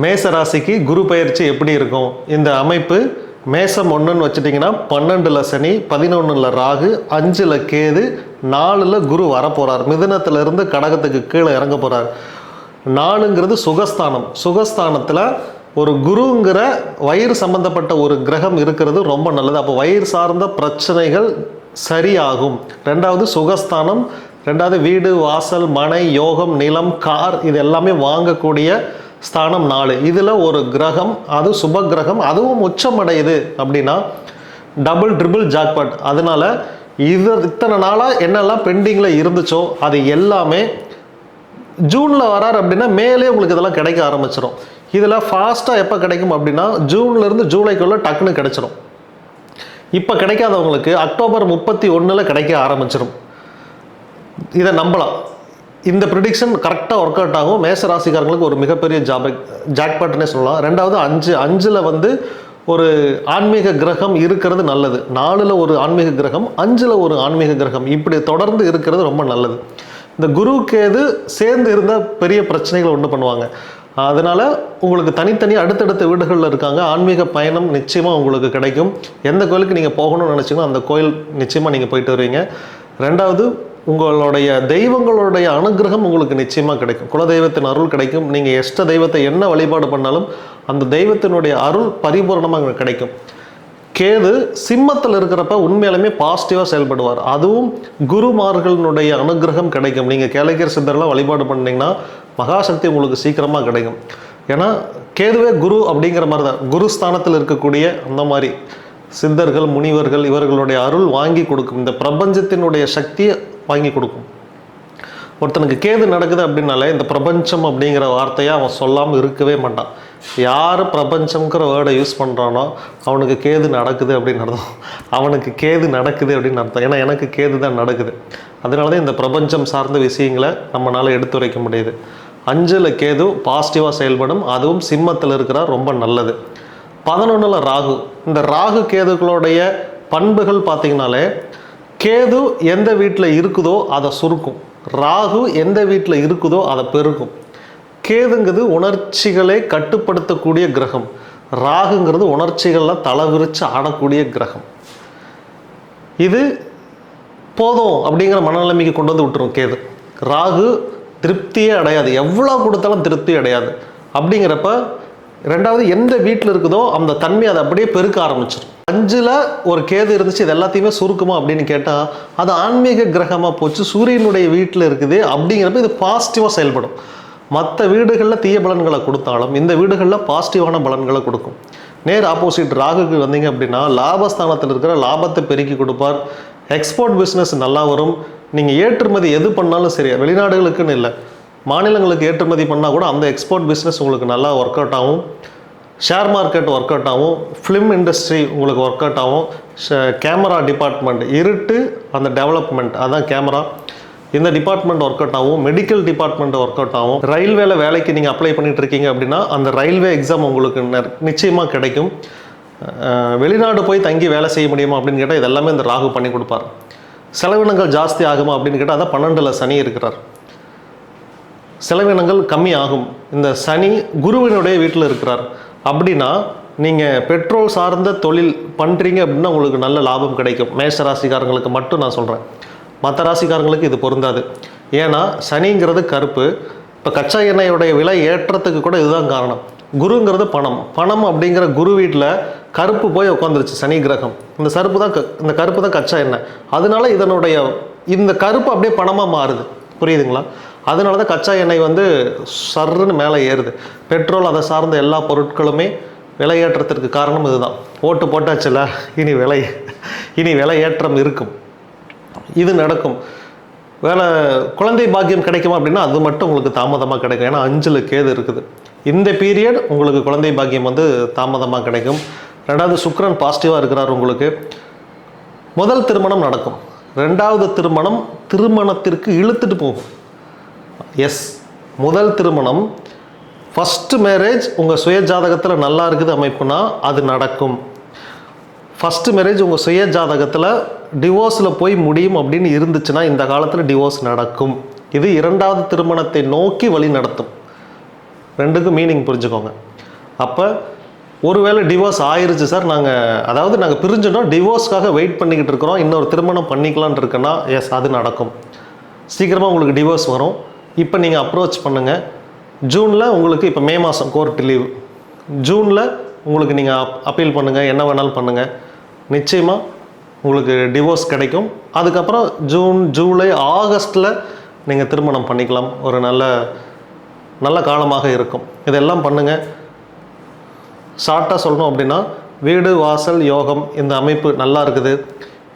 மேச ராசிக்கு குரு பயிற்சி எப்படி இருக்கும்? இந்த அமைப்பு மேசம் 1ன்னு வச்சுட்டிங்கன்னா 12ல் சனி, 11ல் ராகு, 5ல் கேது, 4ல் குரு வரப்போகிறார். மிதுனத்திலிருந்து கடகத்துக்கு கீழே இறங்க போகிறார். 4ங்கிறது சுகஸ்தானம். சுகஸ்தானத்தில் ஒரு குருங்கிற வயிறு சம்பந்தப்பட்ட ஒரு கிரகம் இருக்கிறது ரொம்ப நல்லது. அப்போ வயிறு சார்ந்த பிரச்சனைகள் சரியாகும். ரெண்டாவது சுகஸ்தானம், ரெண்டாவது வீடு, வாசல், மனை, யோகம், நிலம், கார், இது எல்லாமே வாங்கக்கூடிய ஸ்தானம் 4. இதில் ஒரு கிரகம், அது சுப கிரகம், அதுவும் உச்சமடையுது அப்படின்னா டபுள் ட்ரிபிள் ஜாக்பாட். அதனால் இத்தனை நாளாக என்னெல்லாம் பெண்டிங்கில் இருந்துச்சோ அது எல்லாமே ஜூனில் வரார் அப்படின்னா மேலே உங்களுக்கு இதெல்லாம் கிடைக்க ஆரம்பிச்சிடும். இதில் ஃபாஸ்ட்டாக எப்போ கிடைக்கும் அப்படின்னா ஜூன்லேருந்து ஜூலைக்குள்ளே டக்குன்னு கிடைச்சிடும். இப்போ கிடைக்காதவங்களுக்கு அக்டோபர் 31 கிடைக்க ஆரம்பிச்சிடும். இதை நம்பலாம். இந்த ப்ரிடிக்ஷன் கரெக்டாக ஒர்க் அவுட் ஆகும். மேச ராசிக்காரங்களுக்கு ஒரு மிகப்பெரிய ஜாக்பாட்னே சொல்லலாம். ரெண்டாவது 5ல் ஒரு ஆன்மீக கிரகம் இருக்கிறது நல்லது. 4ல் ஒரு ஆன்மீக கிரகம், 5ல் ஒரு ஆன்மீக கிரகம், இப்படி தொடர்ந்து இருக்கிறது ரொம்ப நல்லது. இந்த குரு கேது சேர்ந்து இருந்தால் பெரிய பிரச்சனைகள் உண்டு பண்ணுவாங்க. அதனால் உங்களுக்கு தனித்தனி அடுத்தடுத்த வீடுகளில் இருக்காங்க. ஆன்மீக பயணம் நிச்சயமாக உங்களுக்கு கிடைக்கும். எந்த கோயிலுக்கு நீங்கள் போகணும்னு நினச்சிங்கன்னா அந்த கோயில் நிச்சயமாக நீங்கள் போயிட்டு வருவீங்க. ரெண்டாவது உங்களுடைய தெய்வங்களுடைய அனுகிரகம் உங்களுக்கு நிச்சயமாக கிடைக்கும். குலதெய்வத்தின் அருள் கிடைக்கும். நீங்கள் எஷ்ட தெய்வத்தை என்ன வழிபாடு பண்ணாலும் அந்த தெய்வத்தினுடைய அருள் பரிபூர்ணமாக கிடைக்கும். கேது சிம்மத்தில் இருக்கிறப்ப உண்மையிலுமே பாசிட்டிவாக செயல்படுவார். அதுவும் குருமார்களினுடைய அனுகிரகம் கிடைக்கும். நீங்கள் கேளக்கியர் சித்தரெல்லாம் வழிபாடு பண்ணிங்கன்னா மகாசக்தி உங்களுக்கு சீக்கிரமாக கிடைக்கும். ஏன்னா கேதுவே குரு அப்படிங்கிற மாதிரி தான். குரு ஸ்தானத்தில் இருக்கக்கூடிய அந்த மாதிரி சித்தர்கள், முனிவர்கள், இவர்களுடைய அருள் வாங்கி கொடுக்கும். இந்த பிரபஞ்சத்தினுடைய சக்தியை வாங்கி கொடுக்கும். ஒருத்தனுக்கு கேது நடக்குது அப்படின்னாலே இந்த பிரபஞ்சம் அப்படிங்கிற வார்த்தையை அவன் சொல்லாமல் இருக்கவே மாட்டான். யார் பிரபஞ்சம்ங்கிற வேர்டை யூஸ் பண்ணுறானோ அவனுக்கு கேது நடக்குது அப்படின்னு அர்த்தம். அவனுக்கு கேது நடக்குது அப்படின்னு அர்த்தம். ஏன்னா எனக்கு கேது தான் நடக்குது. அதனால தான் இந்த பிரபஞ்சம் சார்ந்த விஷயங்களை நம்மளால் எடுத்துரைக்க முடியுது. 5ல் கேது பாசிட்டிவாக செயல்படும். அதுவும் சிம்மத்தில் இருக்கிறார், ரொம்ப நல்லது. 11ல் ராகு. இந்த ராகு கேதுகளுடைய பண்புகள் பார்த்திங்கனாலே கேது எந்த வீட்டில் இருக்குதோ அதை சுருக்கும், ராகு எந்த வீட்டில் இருக்குதோ அதை பெருக்கும். கேதுங்கிறது உணர்ச்சிகளை கட்டுப்படுத்தக்கூடிய கிரகம், ராகுங்கிறது உணர்ச்சிகளில் தலைவிரிச்சு ஆடக்கூடிய கிரகம். இது போதும் அப்படிங்கிற மனநிலைமைக்கு கொண்டு வந்து விட்டுரும் கேது. ராகு திருப்தியே அடையாது, எவ்வளோ கொடுத்தாலும் திருப்தி அடையாது. அப்படிங்கிறப்ப ரெண்டாவது எந்த வீட்டில் இருக்குதோ அந்த தன்மை அதை அப்படியே பெருக்க ஆரம்பிச்சிடும். 5ல் ஒரு கேது இருந்துச்சு, இது எல்லாத்தையுமே சுருக்குமா அப்படின்னு கேட்டால் அது ஆன்மீக கிரகமாக போச்சு, சூரியனுடைய வீட்டில் இருக்குது. அப்படிங்கிறப்ப இது பாசிட்டிவாக செயல்படும். மற்ற வீடுகளில் தீய பலன்களை கொடுத்தாலும் இந்த வீடுகளில் பாசிட்டிவான பலன்களை கொடுக்கும். நேர் ஆப்போசிட் ராகுக்கு வந்தீங்க அப்படின்னா லாபஸ்தானத்தில் இருக்கிற லாபத்தை பெருக்கி கொடுப்பார். எக்ஸ்போர்ட் பிஸ்னஸ் நல்லா வரும். நீங்கள் ஏற்றுமதி எது பண்ணாலும் சரி, வெளிநாடுகளுக்குன்னு இல்லை, மாநிலங்களுக்கு ஏற்றுமதி பண்ணால் கூட அந்த எக்ஸ்போர்ட் பிஸ்னஸ் உங்களுக்கு நல்லா ஒர்க் அவுட் ஆகும். ஷேர் மார்க்கெட் ஒர்க் அவுட் ஆகும். ஃபிலிம் இண்டஸ்ட்ரி உங்களுக்கு ஒர்க் அவுட் ஆகும். கேமரா டிபார்ட்மெண்ட், இருட்டு அந்த டெவலப்மெண்ட், அதான் கேமரா, இந்த டிபார்ட்மெண்ட் ஒர்க் அவுட் ஆகும். மெடிக்கல் டிபார்ட்மெண்ட் ஒர்க் அவுட் ஆகும். ரயில்வேல வேலைக்கு நீங்கள் அப்ளை பண்ணிட்டு இருக்கீங்க அப்படின்னா அந்த ரயில்வே எக்ஸாம் உங்களுக்கு நிச்சயமாக கிடைக்கும். வெளிநாடு போய் தங்கி வேலை செய்ய முடியுமா அப்படின்னு கேட்டால் இதெல்லாமே இந்த ராகு பண்ணி கொடுப்பார். செலவினங்கள் ஜாஸ்தி ஆகுமா அப்படின்னு கேட்டால் அதான் 12ல் சனி இருக்கிறார். செலவினங்கள் கம்மி ஆகும். இந்த சனி குருவினுடைய வீட்டில் இருக்கிறார். அப்படின்னா நீங்கள் பெட்ரோல் சார்ந்த தொழில் பண்ணுறீங்க அப்படின்னா உங்களுக்கு நல்ல லாபம் கிடைக்கும். மேஷ ராசிக்காரங்களுக்கு மட்டும் நான் சொல்கிறேன், மற்ற ராசிக்காரங்களுக்கு இது பொருந்தாது. ஏன்னா சனிங்கிறது கருப்பு. இப்போ கச்சா எண்ணெயோடைய விலை ஏற்றத்துக்கு கூட இதுதான் காரணம். குருங்கிறது பணம். பணம் அப்படிங்கிற குரு வீட்டில் கருப்பு போய் உட்காந்துருச்சு சனி கிரகம். இந்த கருப்பு தான் கச்சா எண்ணெய். அதனால இந்த கருப்பு அப்படியே பணமாக மாறுது. புரியுதுங்களா? அதனால தான் கச்சா எண்ணெய் சர்ன்னு மேலே ஏறுது. பெட்ரோல் அதை சார்ந்த எல்லா பொருட்களுமே விலையேற்றத்திற்கு காரணம் இதுதான். ஓட்டு போட்டாச்சுல, இனி விலை ஏற்றம் இருக்கும். இது நடக்கும். குழந்தை பாக்கியம் கிடைக்குமா அப்படின்னா அது மட்டும் உங்களுக்கு தாமதமாக கிடைக்கும். ஏன்னா 5ல் கேது இருக்குது. இந்த பீரியட் உங்களுக்கு குழந்தை பாக்கியம் தாமதமாக கிடைக்கும். ரெண்டாவது சுக்கிரன் பாசிட்டிவாக இருக்கிறார். உங்களுக்கு முதல் திருமணம் நடக்கும். ரெண்டாவது திருமணத்திற்கு இழுத்துட்டு போகும். முதல் திருமணம், ஃபஸ்ட்டு மேரேஜ் உங்கள் சுய ஜாதகத்தில் நல்லா இருக்குது அமைப்புனா அது நடக்கும். ஃபஸ்ட்டு மேரேஜ் உங்கள் சுய ஜாதகத்தில் டிவோர்ஸில் போய் முடியும் அப்படின்னு இருந்துச்சுன்னா இந்த காலத்தில் டிவோர்ஸ் நடக்கும். இது 2வது திருமணத்தை நோக்கி வழி நடத்தும். ரெண்டுக்கும் மீனிங் புரிஞ்சுக்கோங்க. அப்போ ஒருவேளை டிவோர்ஸ் ஆயிருச்சு சார், நாங்கள் பிரிஞ்சிட்டோம், டிவோர்ஸ்க்காக வெயிட் பண்ணிக்கிட்டு இருக்கிறோம், இன்னொரு திருமணம் பண்ணிக்கலான் இருக்குன்னா எஸ், அது நடக்கும். சீக்கிரமாக உங்களுக்கு டிவோர்ஸ் வரும். இப்போ நீங்கள் அப்ரோச் பண்ணுங்கள். ஜூனில் உங்களுக்கு, இப்போ மே மாதம் கோர்ட் லீவு, ஜூனில் உங்களுக்கு நீங்கள் அப்பீல் பண்ணுங்கள், என்ன வேணாலும் பண்ணுங்கள், நிச்சயமாக உங்களுக்கு டிவோர்ஸ் கிடைக்கும். அதுக்கப்புறம் ஜூன், ஜூலை, ஆகஸ்ட்டில் நீங்கள் திருமணம் பண்ணிக்கலாம். ஒரு நல்ல காலமாக இருக்கும். இதெல்லாம் பண்ணுங்கள். ஷார்ட்டாக சொல்லணும் அப்படின்னா, வீடு வாசல் யோகம் இந்த அமைப்பு நல்லா இருக்குது.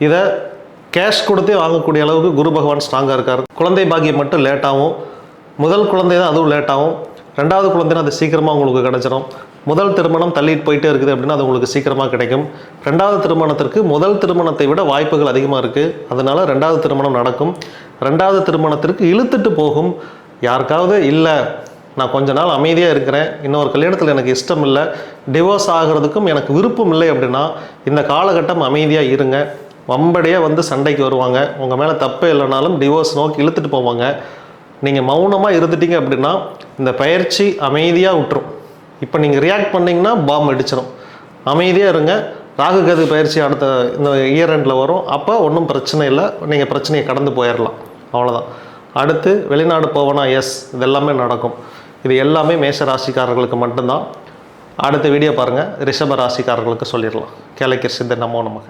இதை கேஷ் கொடுத்தே வாங்கக்கூடிய அளவுக்கு குரு பகவான் ஸ்ட்ராங்காக இருக்கார். குழந்தை பாக்கியம் மட்டும் லேட்டாகும். முதல் குழந்தை தான், அதுவும் லேட்டாகும். ரெண்டாவது குழந்தைனா அது சீக்கிரமாக உங்களுக்கு கிடச்சிடும். முதல் திருமணம் தள்ளிட்டு போயிட்டே இருக்குது அப்படின்னா அது உங்களுக்கு சீக்கிரமாக கிடைக்கும். ரெண்டாவது திருமணத்திற்கு முதல் திருமணத்தை விட வாய்ப்புகள் அதிகமாக இருக்குது. அதனால் ரெண்டாவது திருமணம் நடக்கும். ரெண்டாவது திருமணத்திற்கு இழுத்துட்டு போகும். யாருக்காவது இல்லை, நான் கொஞ்ச நாள் அமைதியாக இருக்கிறேன், இன்னொரு கல்யாணத்தில் எனக்கு இஷ்டம் இல்லை, டிவோர்ஸ் ஆகிறதுக்கும் எனக்கு விருப்பம் இல்லை அப்படின்னா இந்த காலகட்டம் அமைதியாக இருங்க. வம்படியாக வந்து சண்டைக்கு வருவாங்க. உங்கள் மேலே தப்பே இல்லைனாலும் டிவோர்ஸ் நோக்கி இழுத்துட்டு போவாங்க. நீங்கள் மௌனமாக இருந்துட்டீங்க அப்படின்னா இந்த பயிற்சி அமைதியாக விட்டுரும். இப்போ நீங்கள் ரியாக்ட் பண்ணிங்கன்னா பாம்பு அடிச்சிடும். அமைதியாக இருங்க. ராகு கேது பயிற்சி அடுத்த இந்த இயர் எண்டில் வரும். அப்போ ஒன்றும் பிரச்சனை இல்லை, நீங்கள் பிரச்சனையை கடந்து போயிடலாம். அவ்வளோதான். அடுத்து வெளிநாடு போவேனா, எஸ், இதெல்லாமே நடக்கும். இது எல்லாமே மேஷ ராசிக்காரர்களுக்கு மட்டும்தான். அடுத்த வீடியோ பாருங்கள், ரிஷப ராசிக்காரர்களுக்கு சொல்லிடலாம். கேளக்கிர் சித்த நமோ நமக.